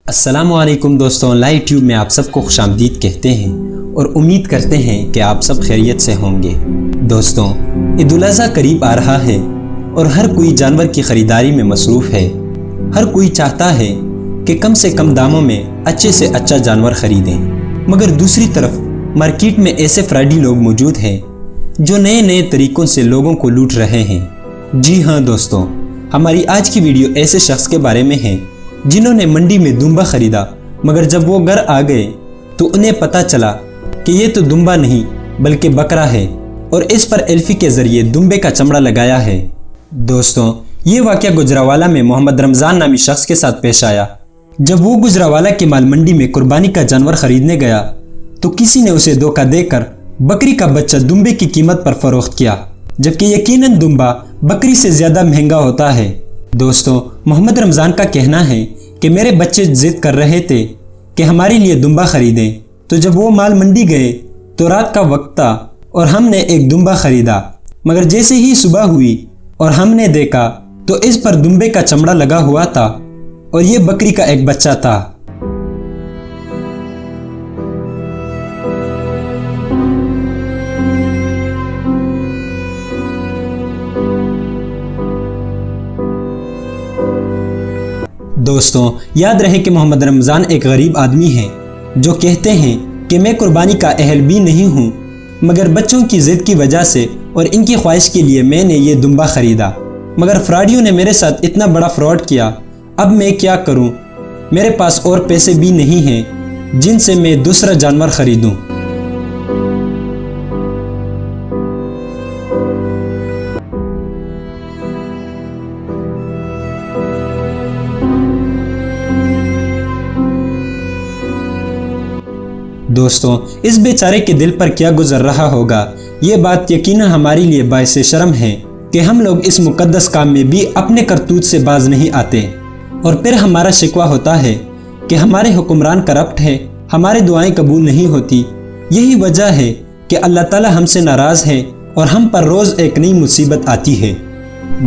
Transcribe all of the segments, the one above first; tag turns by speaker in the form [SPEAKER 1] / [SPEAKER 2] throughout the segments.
[SPEAKER 1] अस्सलामुअलैकुम दोस्तों, live tube में आप सबको खुशामदीद कहते हैं और उम्मीद करते हैं कि आप सब खैरियत से होंगे। दोस्तों, ईद उल अज़हा करीब आ रहा है और हर कोई जानवर की ख़रीदारी में मसरूफ़ है। हर कोई चाहता है कि कम से कम दामों में अच्छे से अच्छा जानवर ख़रीदें, मगर दूसरी तरफ मार्केट में ऐसे फ्रॉडी लोग मौजूद हैं जो नए नए तरीक़ों से लोगों को लूट रहे हैं। जी हाँ दोस्तों, हमारी आज की वीडियो ऐसे शख्स के बारे में है जिन्होंने मंडी में दुम्बा खरीदा, मगर जब वो घर आ गए तो उन्हें पता चला कि ये तो दुम्बा नहीं बल्कि बकरा है और इस पर एल्फी के ज़रिए दुम्बे का चमड़ा लगाया है। दोस्तों, ये वाक़या गुजरावाला में मोहम्मद रमज़ान नामी शख्स के साथ पेश आया। जब वो गुजरावाला के माल मंडी में कुर्बानी का जानवर खरीदने गया तो किसी ने उसे धोखा देकर बकरी का बच्चा दुम्बे की कीमत पर फरोख्त किया, जबकि यकीनन दुम्बा बकरी से ज़्यादा महंगा होता है। दोस्तों, मोहम्मद रमज़ान का कहना है कि मेरे बच्चे जिद कर रहे थे कि हमारे लिए दुम्बा खरीदें, तो जब वो माल मंडी गए तो रात का वक्त था और हमने एक दुम्बा खरीदा, मगर जैसे ही सुबह हुई और हमने देखा तो इस पर दुम्बे का चमड़ा लगा हुआ था और ये बकरी का एक बच्चा था। दोस्तों, याद रहे कि मोहम्मद रमज़ान एक गरीब आदमी हैं जो कहते हैं कि मैं कुर्बानी का अहल भी नहीं हूँ, मगर बच्चों की ज़िद की वजह से और इनकी ख्वाहिश के लिए मैंने ये दुम्बा ख़रीदा, मगर फ्रॉडियों ने मेरे साथ इतना बड़ा फ्रॉड किया। अब मैं क्या करूँ? मेरे पास और पैसे भी नहीं हैं जिनसे मैं दूसरा जानवर ख़रीदूँ। दोस्तों, इस बेचारे के दिल पर क्या गुजर रहा होगा, ये बात यकीनन हमारे लिए बाइसे शर्म है कि हम लोग इस मुकद्दस काम में भी अपने करतूत से बाज नहीं आते और फिर हमारा शिकवा होता है कि हमारे हुक्मरान करप्ट है, हमारी दुआएं कबूल नहीं होती। यही वजह है कि अल्लाह ताला हमसे नाराज़ है और हम पर रोज़ एक नई मुसीबत आती है।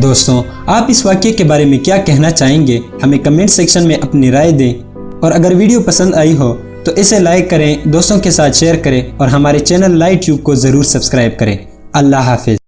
[SPEAKER 1] दोस्तों, आप इस वाक़ये के बारे में क्या कहना चाहेंगे? हमें कमेंट सेक्शन में अपनी राय दें और अगर वीडियो पसंद आई हो तो इसे लाइक करें, दोस्तों के साथ शेयर करें और हमारे चैनल लाइव ट्यूब को ज़रूर सब्सक्राइब करें। अल्लाह हाफिज़।